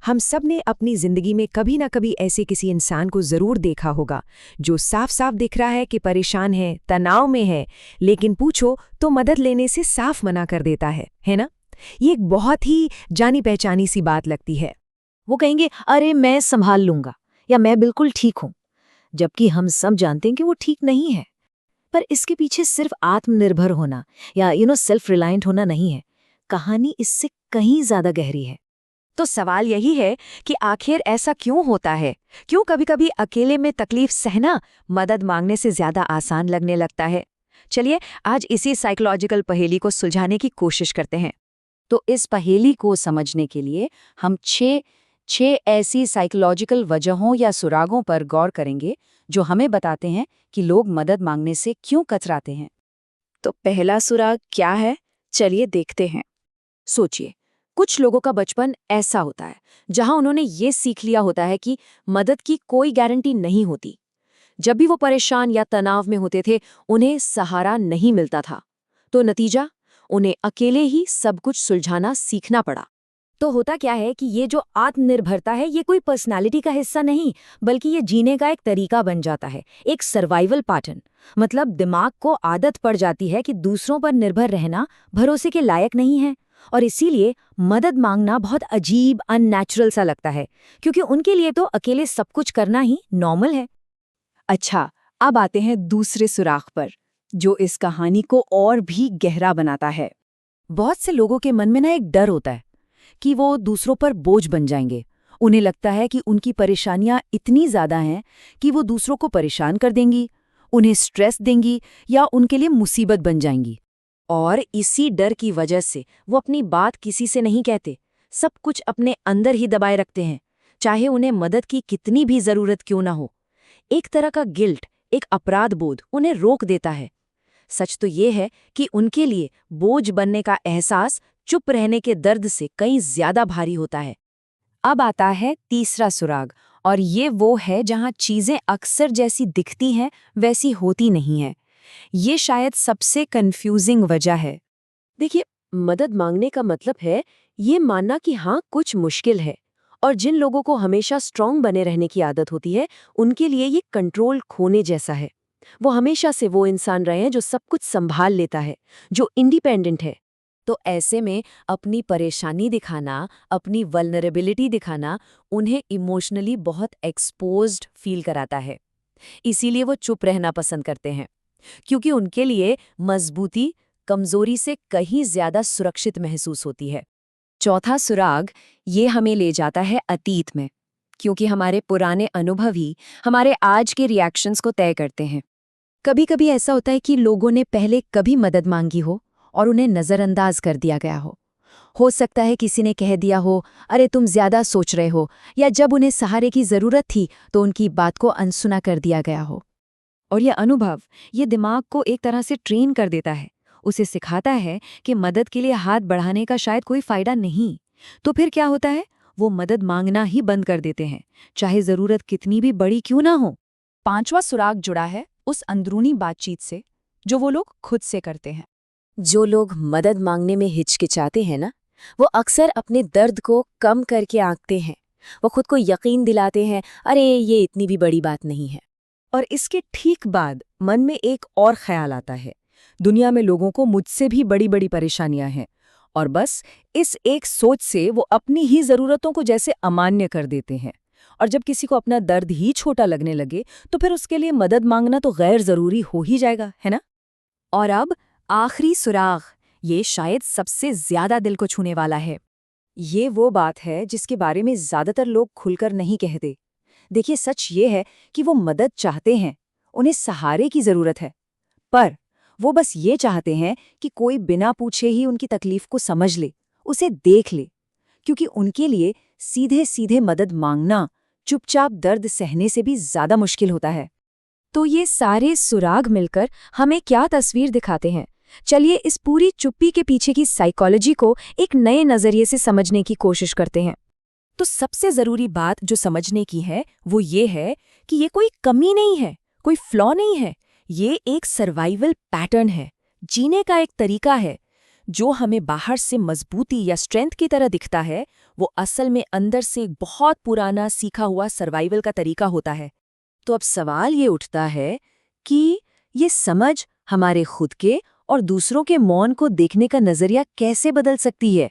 हम सब ने अपनी जिंदगी में कभी ना कभी ऐसे किसी इंसान को जरूर देखा होगा जो साफ साफ दिख रहा है कि परेशान है, तनाव में है, लेकिन पूछो तो मदद लेने से साफ मना कर देता है ना। ये एक बहुत ही जानी पहचानी सी बात लगती है। वो कहेंगे अरे मैं संभाल लूंगा या मैं बिल्कुल ठीक हूं, जबकि हम सब जानते हैं कि वो ठीक नहीं है। पर इसके पीछे सिर्फ आत्मनिर्भर होना या सेल्फ रिलायंट होना नहीं है। कहानी इससे कहीं ज्यादा गहरी है। तो सवाल यही है कि आखिर ऐसा क्यों होता है? क्यों कभी-कभी अकेले में तकलीफ सहना मदद मांगने से ज्यादा आसान लगने लगता है? चलिए आज इसी साइकोलॉजिकल पहेली को सुलझाने की कोशिश करते हैं। तो इस पहेली को समझने के लिए हम छह ऐसी साइकोलॉजिकल वजहों या सुरागों पर गौर करेंगे जो हमें बताते हैं कि लोग मदद मांगने से क्यों कतराते हैं। तो पहला सुराग क्या है, चलिए देखते हैं। सोचिए, कुछ लोगों का बचपन ऐसा होता है जहां उन्होंने ये सीख लिया होता है कि मदद की कोई गारंटी नहीं होती। जब भी वो परेशान या तनाव में होते थे, उन्हें सहारा नहीं मिलता था। तो नतीजा, उन्हें अकेले ही सब कुछ सुलझाना सीखना पड़ा। तो होता क्या है कि ये जो आत्मनिर्भरता है, ये कोई पर्सनालिटी का हिस्सा नहीं, बल्कि ये जीने का एक तरीका बन जाता है, एक सर्वाइवल पैटर्न। मतलब दिमाग को आदत पड़ जाती है कि दूसरों पर निर्भर रहना भरोसे के लायक नहीं है, और इसीलिए मदद मांगना बहुत अजीब, अननेचुरल सा लगता है, क्योंकि उनके लिए तो अकेले सब कुछ करना ही नॉर्मल है। अच्छा, अब आते हैं दूसरे सुराग पर, जो इस कहानी को और भी गहरा बनाता है। बहुत से लोगों के मन में ना एक डर होता है कि वो दूसरों पर बोझ बन जाएंगे। उन्हें लगता है कि उनकी परेशानियां इतनी ज्यादा हैं कि वो दूसरों को परेशान कर देंगी, उन्हें स्ट्रेस देंगी या उनके लिए मुसीबत बन जाएंगी। और इसी डर की वजह से वो अपनी बात किसी से नहीं कहते, सब कुछ अपने अंदर ही दबाए रखते हैं, चाहे उन्हें मदद की कितनी भी जरूरत क्यों ना हो। एक तरह का गिल्ट, एक अपराध बोध उन्हें रोक देता है। सच तो ये है कि उनके लिए बोझ बनने का एहसास चुप रहने के दर्द से कहीं ज्यादा भारी होता है। अब आता है तीसरा सुराग, और ये वो है जहां चीजें अक्सर जैसी दिखती हैं वैसी होती नहीं है। ये शायद सबसे कंफ्यूजिंग वजह है। देखिए, मदद मांगने का मतलब है ये मानना कि हाँ, कुछ मुश्किल है, और जिन लोगों को हमेशा स्ट्रांग बने रहने की आदत होती है, उनके लिए ये कंट्रोल खोने जैसा है। वो हमेशा से वो इंसान रहे हैं जो सब कुछ संभाल लेता है, जो इंडिपेंडेंट है। तो ऐसे में अपनी परेशानी दिखाना, अपनी वल्नरेबिलिटी दिखाना उन्हें इमोशनली बहुत एक्सपोज्ड फील कराता है। इसीलिए वो चुप रहना पसंद करते हैं, क्योंकि उनके लिए मजबूती कमजोरी से कहीं ज्यादा सुरक्षित महसूस होती है। चौथा सुराग ये हमें ले जाता है अतीत में, क्योंकि हमारे पुराने अनुभव ही हमारे आज के रिएक्शंस को तय करते हैं। कभी कभी ऐसा होता है कि लोगों ने पहले कभी मदद मांगी हो और उन्हें नज़रअंदाज कर दिया गया हो सकता है किसी ने कह दिया हो, अरे तुम ज्यादा सोच रहे हो, या जब उन्हें सहारे की जरूरत थी तो उनकी बात को अनसुना कर दिया गया हो। और यह अनुभव, ये दिमाग को एक तरह से ट्रेन कर देता है, उसे सिखाता है कि मदद के लिए हाथ बढ़ाने का शायद कोई फायदा नहीं। तो फिर क्या होता है, वो मदद मांगना ही बंद कर देते हैं, चाहे जरूरत कितनी भी बड़ी क्यों ना हो। पांचवा सुराग जुड़ा है उस अंदरूनी बातचीत से जो वो लोग खुद से करते हैं। जो लोग मदद मांगने में हिचकिचाते हैं ना, वो अक्सर अपने दर्द को कम करके आंकते हैं। वो खुद को यकीन दिलाते हैं, अरे ये इतनी भी बड़ी बात नहीं है। और इसके ठीक बाद मन में एक और ख्याल आता है, दुनिया में लोगों को मुझसे भी बड़ी बड़ी परेशानियां हैं, और बस इस एक सोच से वो अपनी ही ज़रूरतों को जैसे अमान्य कर देते हैं। और जब किसी को अपना दर्द ही छोटा लगने लगे तो फिर उसके लिए मदद मांगना तो गैर ज़रूरी हो ही जाएगा, है ना। और अब आखिरी सुराग, ये शायद सबसे ज्यादा दिल को छूने वाला है। ये वो बात है जिसके बारे में ज्यादातर लोग खुलकर नहीं कहते। देखिए, सच ये है कि वो मदद चाहते हैं, उन्हें सहारे की जरूरत है, पर वो बस ये चाहते हैं कि कोई बिना पूछे ही उनकी तकलीफ को समझ ले, उसे देख ले, क्योंकि उनके लिए सीधे सीधे मदद मांगना चुपचाप दर्द सहने से भी ज्यादा मुश्किल होता है। तो ये सारे सुराग मिलकर हमें क्या तस्वीर दिखाते हैं? चलिए इस पूरी चुप्पी के पीछे की साइकोलॉजी को एक नए नजरिए से समझने की कोशिश करते हैं। तो सबसे जरूरी बात जो समझने की है वो ये है कि ये कोई कमी नहीं है, कोई फ्लॉ नहीं है, ये एक सर्वाइवल पैटर्न है, जीने का एक तरीका है, जो हमें बाहर से मजबूती या स्ट्रेंथ की तरह दिखता है, वो असल में अंदर से एक बहुत पुराना सीखा हुआ सर्वाइवल का तरीका होता है। तो अब सवाल ये उठता है कि ये समझ हमारे खुद के और दूसरों के मौन को देखने का नजरिया कैसे बदल सकती है।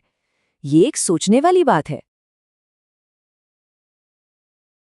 ये एक सोचने वाली बात है।